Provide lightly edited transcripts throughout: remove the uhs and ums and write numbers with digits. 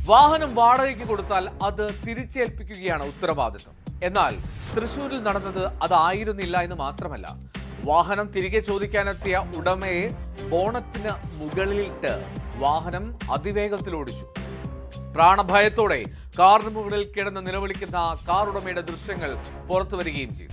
വാഹനം വാടകയ്ക്ക് കൊടുത്താൽ അത് തിരിച്ചേൽപ്പിക്കുകയാണ് ഉത്തരവാദിത്വം. എന്നാൽ തൃശൂരിൽ നടന്നത് അതായിരുന്നില്ല എന്ന് മാത്രമല്ല, വാഹനം തിരികെ ചോദിക്കാനെത്തിയ ഉടമയെ ബോണറ്റിന് മുകളിലിട്ട് വാഹനം അതിവേഗത്തിൽ ഓടിച്ചു. പ്രാണഭയത്തോടെ കാറിന് മുകളിൽ കിടന്ന് നിലവിളിക്കുന്ന കാർ ഉടമയുടെ ദൃശ്യങ്ങൾ പുറത്തു വരികയും ചെയ്തു.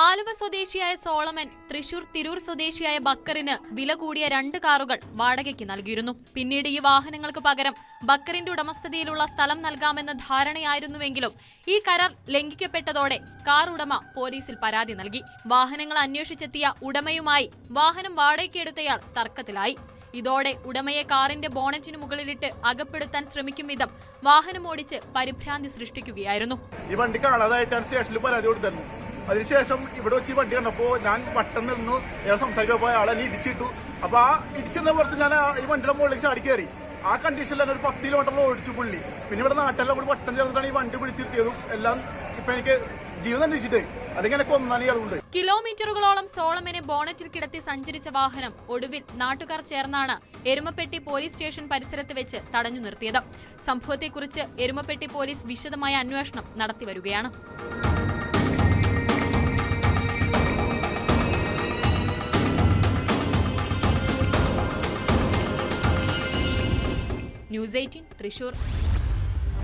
ആലുവ സ്വദേശിയായ സോളമൻ തൃശൂർ തിരൂർ സ്വദേശിയായ ബക്കറിന് വില കൂടിയ 2 കാറുകൾ വാടകയ്ക്ക് നൽകിയിരുന്നു. പിന്നീട് ഈ വാഹനങ്ങൾക്ക് പകരം ബക്കറിന്റെ ഉടമസ്ഥതയിലുള്ള സ്ഥലം നൽകാമെന്ന ധാരണയായിരുന്നുവെങ്കിലും ഈ കരാർ ലംഘിക്കപ്പെട്ടതോടെ കാർ ഉടമ പോലീസിൽ പരാതി നൽകി. വാഹനങ്ങൾ അന്വേഷിച്ചെത്തിയ ഉടമയുമായി വാഹനം വാടകയ്ക്ക് എടുത്തയാൾ തർക്കത്തിലായി. ഇതോടെ ഉടമയെ കാറിന്റെ ബോണറ്റിന് മുകളിലിട്ട് അകപ്പെടുത്താൻ ശ്രമിക്കും വിധം വാഹനം ഓടിച്ച് പരിഭ്രാന്തി സൃഷ്ടിക്കുകയായിരുന്നു. ഈ വണ്ടി കാണാതായിട്ടാണ് സ്റ്റേഷനിൽ പരാതി കൊടുത്തിരുന്നു. അതിനുശേഷം ഇവിടെ വെച്ച് ഈ വണ്ടി കണ്ടപ്പോൾ ഞാൻ വട്ടം നിന്നു സംസാരിക്കാൻ പോയ ആളെ ഇടിച്ചിട്ടു. അപ്പൊ ആ ഇടിച്ചെന്ന പുറത്ത് ഞാൻ ഈ വണ്ടിയുടെ മുകളിലേക്ക് ചാടി കയറി. ആ കണ്ടീഷനിൽ തന്നെ ഒരു 10 കിലോമീറ്റർ ഓടിച്ചു പുള്ളി. പിന്നെ ഇവിടെ നാട്ടെല്ലാം കൂടി വട്ടം ചേർന്നിട്ടാണ് ഈ വണ്ടി പിടിച്ചിരുത്തിയതും എല്ലാം. ഇപ്പൊ എനിക്ക് ജീവൻ അന്വേഷിച്ചിട്ടേ അതിങ്ങനെ കൊന്നാണ് ഇയാളുണ്ട്. കിലോമീറ്ററുകളോളം സോളമനെ ബോണറ്റിൽ കിടത്തി സഞ്ചരിച്ച വാഹനം ഒടുവിൽ നാട്ടുകാർ ചേർന്നാണ് എരുമപ്പെട്ടി പോലീസ് സ്റ്റേഷൻ പരിസരത്ത് വെച്ച് തടഞ്ഞു നിർത്തിയത്. സംഭവത്തെക്കുറിച്ച് എരുമപ്പെട്ടി പോലീസ് വിശദമായ അന്വേഷണം നടത്തിവരികയാണ്. ന്യൂസ് 18 തൃശൂർ.